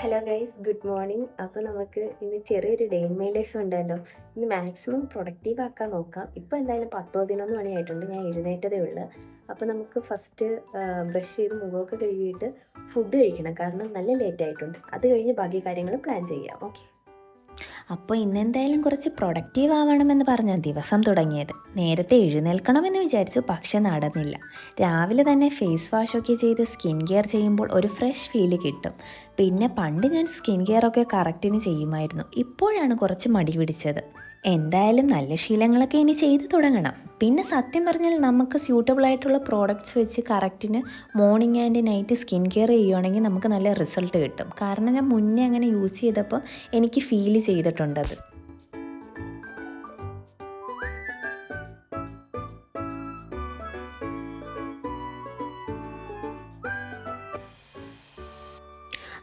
Hello guys, good morning. അപ്പോൾ നമുക്ക് ഇന്ന് ചെറിയൊരു ഡേ ഇൻ മൈ ലൈഫ് ഉണ്ടല്ലോ. ഇന്ന് മാക്സിമം പ്രൊഡക്റ്റീവ് ആക്കാൻ നോക്കാം. ഇപ്പോൾ എന്തായാലും 10-11 മണിയായിട്ടുണ്ട്, ഞാൻ എഴുന്നേറ്റതേ ഉള്ളൂ. അപ്പോൾ നമുക്ക് ഫസ്റ്റ് ബ്രഷ് ചെയ്ത് മുഖമൊക്കെ കഴുകിയിട്ട് ഫുഡ് കഴിക്കണം, കാരണം നല്ല ലേറ്റ് ആയിട്ടുണ്ട്. അത് കഴിഞ്ഞ് ബാക്കി കാര്യങ്ങൾ പ്ലാൻ ചെയ്യാം. ഓക്കെ. അപ്പോൾ ഇന്നെന്തായാലും കുറച്ച് പ്രൊഡക്റ്റീവ് ആവണമെന്ന് പറഞ്ഞാൽ ദിവസം തുടങ്ങിയത്. നേരത്തെ എഴുന്നേൽക്കണമെന്ന് വിചാരിച്ചു, പക്ഷെ നടന്നില്ല. രാവിലെ തന്നെ ഫേസ് വാഷൊക്കെ ചെയ്ത് സ്കിൻ കെയർ ചെയ്യുമ്പോൾ ഒരു ഫ്രഷ് ഫീല് കിട്ടും. പിന്നെ പണ്ട് ഞാൻ സ്കിൻ കെയറൊക്കെ കറക്റ്റിന് ചെയ്യുമായിരുന്നു, ഇപ്പോഴാണ് കുറച്ച് മടി പിടിച്ചത്. എന്തായാലും നല്ല ശീലങ്ങളൊക്കെ ഇനി ചെയ്തു തുടങ്ങണം. പിന്നെ സത്യം പറഞ്ഞാൽ നമുക്ക് സ്യൂട്ടബിൾ ആയിട്ടുള്ള പ്രോഡക്റ്റ്സ് വെച്ച് കറക്റ്റിന് morning and night skin care ചെയ്യുകയാണെങ്കിൽ നമുക്ക് നല്ല റിസൾട്ട് കിട്ടും. കാരണം ഞാൻ മുന്നേ അങ്ങനെ യൂസ് ചെയ്തപ്പോൾ എനിക്ക് ഫീൽ ചെയ്തിട്ടുണ്ടത്.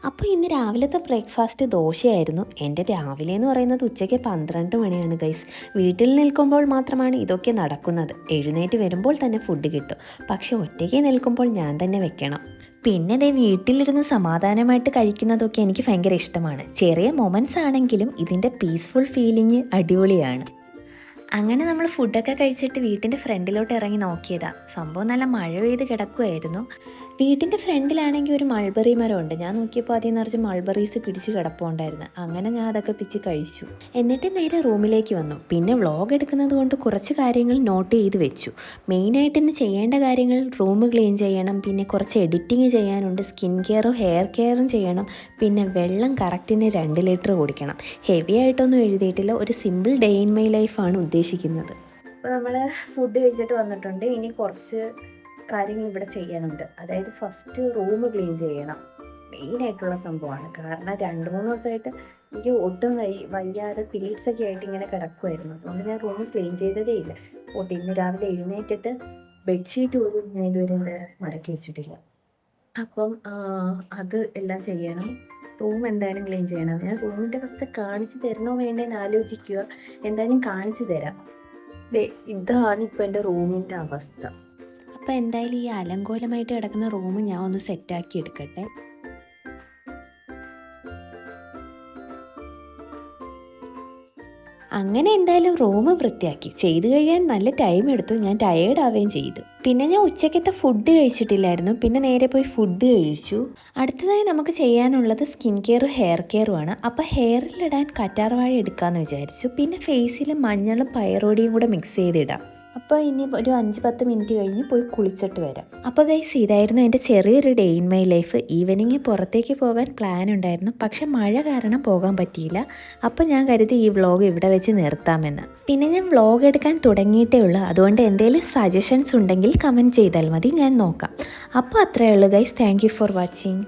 അപ്പോൾ ഇന്ന് രാവിലത്തെ ബ്രേക്ക്ഫാസ്റ്റ് ദോശയായിരുന്നു. എൻ്റെ രാവിലെ എന്ന് പറയുന്നത് ഉച്ചയ്ക്ക് 12 മണിയാണ് ഗൈസ്. വീട്ടിൽ നിൽക്കുമ്പോൾ മാത്രമാണ് ഇതൊക്കെ നടക്കുന്നത്. എഴുന്നേറ്റ് വരുമ്പോൾ തന്നെ ഫുഡ് കിട്ടും, പക്ഷെ ഒറ്റയ്ക്ക് നിൽക്കുമ്പോൾ ഞാൻ തന്നെ വെക്കണം. പിന്നെ ദേ വീട്ടിലിരുന്ന് സമാധാനമായിട്ട് കഴിക്കുന്നതൊക്കെ എനിക്ക് ഭയങ്കര ഇഷ്ടമാണ്. ചെറിയ മൊമെൻറ്റ്സ് ആണെങ്കിലും ഇതിൻ്റെ പീസ്ഫുൾ ഫീലിംഗ് അടിപൊളിയാണ്. അങ്ങനെ നമ്മൾ ഫുഡൊക്കെ കഴിച്ചിട്ട് വീട്ടിൻ്റെ ഫ്രണ്ടിലോട്ട് ഇറങ്ങി നോക്കിയതാണ്. സംഭവം നല്ല മഴ പെയ്ത് കിടക്കുമായിരുന്നു. വീട്ടിൻ്റെ ഫ്രണ്ടിലാണെങ്കിൽ ഒരു മൾബറി മരമുണ്ട്. ഞാൻ നോക്കിയപ്പോൾ അതിൽ നിറച്ച് മൾബറീസ് പിടിച്ച് കിടപ്പുണ്ടായിരുന്നു. അങ്ങനെ ഞാൻ അതൊക്കെ പിച്ച് കഴിച്ചു. എന്നിട്ട് നേരെ റൂമിലേക്ക് വന്നു. പിന്നെ വ്ളോഗ് എടുക്കുന്നത് കൊണ്ട് കുറച്ച് കാര്യങ്ങൾ നോട്ട് ചെയ്ത് വെച്ചു. മെയിനായിട്ട് ഇന്ന് ചെയ്യേണ്ട കാര്യങ്ങൾ റൂം ക്ലീൻ ചെയ്യണം, പിന്നെ കുറച്ച് എഡിറ്റിങ് ചെയ്യാനുണ്ട്, സ്കിൻ കെയറും ഹെയർ കെയറും ചെയ്യണം, പിന്നെ വെള്ളം കറക്റ്റിന് 2 ലിറ്റർ കുടിക്കണം. ഹെവി ആയിട്ടൊന്നും എഴുതിയിട്ടില്ല, ഒരു സിമ്പിൾ ഡേ ഇൻ മൈ ലൈഫാണ് ഉദ്ദേശിക്കുന്നത്. അപ്പോൾ നമ്മൾ ഫുഡ് കഴിച്ചിട്ട് വന്നിട്ടുണ്ട്. ഇനി കുറച്ച് കാര്യങ്ങൾ ഇവിടെ ചെയ്യാനുണ്ട്. അതായത് ഫസ്റ്റ് റൂം ക്ലീൻ ചെയ്യണം, മെയിനായിട്ടുള്ള സംഭവമാണ്. കാരണം 2-3 ദിവസമായിട്ട് എനിക്ക് ഒട്ടും വയ്യാതെ പീരീഡ്സൊക്കെ ആയിട്ട് ഇങ്ങനെ കിടക്കുമായിരുന്നു. അതുകൊണ്ട് ഞാൻ റൂം ക്ലീൻ ചെയ്തതേ ഇല്ല. ഇന്ന് രാവിലെ എഴുന്നേറ്റിട്ട് ബെഡ്ഷീറ്റ് പോലും ഞാൻ ഇതുവരെ മടക്കി വെച്ചിട്ടില്ല. അപ്പം അത് എല്ലാം ചെയ്യണം. റൂം എന്തായാലും ക്ലീൻ ചെയ്യണം. ഞാൻ റൂമിൻ്റെ അവസ്ഥ കാണിച്ചു തരണോ വേണ്ടേന്ന് ആലോചിക്കുക. എന്തായാലും കാണിച്ചു തരാം. ഇതാണ് ഇപ്പോൾ എൻ്റെ റൂമിൻ്റെ അവസ്ഥ. അപ്പോൾ എന്തായാലും ഈ അലങ്കോലമായിട്ട് കിടക്കുന്ന റൂം ഞാൻ ഒന്ന് സെറ്റാക്കി എടുക്കട്ടെ. അങ്ങനെ എന്തായാലും റൂം വൃത്തിയാക്കി. ചെയ്തു കഴിയാൻ നല്ല ടൈം എടുത്തു, ഞാൻ ടയേർഡ് ആവുകയും ചെയ്തു. പിന്നെ ഞാൻ ഉച്ചക്കത്തെ ഫുഡ് കഴിച്ചിട്ടില്ലായിരുന്നു, പിന്നെ നേരെ പോയി ഫുഡ് കഴിച്ചു. അടുത്തതായി നമുക്ക് ചെയ്യാനുള്ളത് സ്കിൻ കെയറും ഹെയർ കെയറുമാണ്. അപ്പോൾ ഹെയറിലിടാൻ കറ്റാർവാഴ എടുക്കാമെന്ന് വിചാരിച്ചു. പിന്നെ ഫേസിൽ മഞ്ഞളും പയറോടിയും കൂടെ മിക്സ് ചെയ്തിടാം. അപ്പോൾ ഇനി ഒരു 5-10 മിനിറ്റ് കഴിഞ്ഞ് പോയി കുളിച്ചിട്ട് വരാം. അപ്പോൾ ഗൈസ്, ഇതായിരുന്നു എൻ്റെ ചെറിയൊരു day in my life. Evening പുറത്തേക്ക് പോകാൻ പ്ലാൻ ഉണ്ടായിരുന്നു, പക്ഷെ മഴ കാരണം പോകാൻ പറ്റിയില്ല. അപ്പോൾ ഞാൻ കരുതി ഈ വ്ളോഗ് ഇവിടെ വെച്ച് നിർത്താമെന്ന്. പിന്നെ ഞാൻ വ്ളോഗ് എടുക്കാൻ തുടങ്ങിയിട്ടേ ഉള്ളൂ, അതുകൊണ്ട് എന്തെങ്കിലും സജഷൻസ് ഉണ്ടെങ്കിൽ കമൻറ്റ് ചെയ്താൽ മതി, ഞാൻ നോക്കാം. അപ്പോൾ അത്രയേ ഉള്ളൂ guys. Thank you for watching.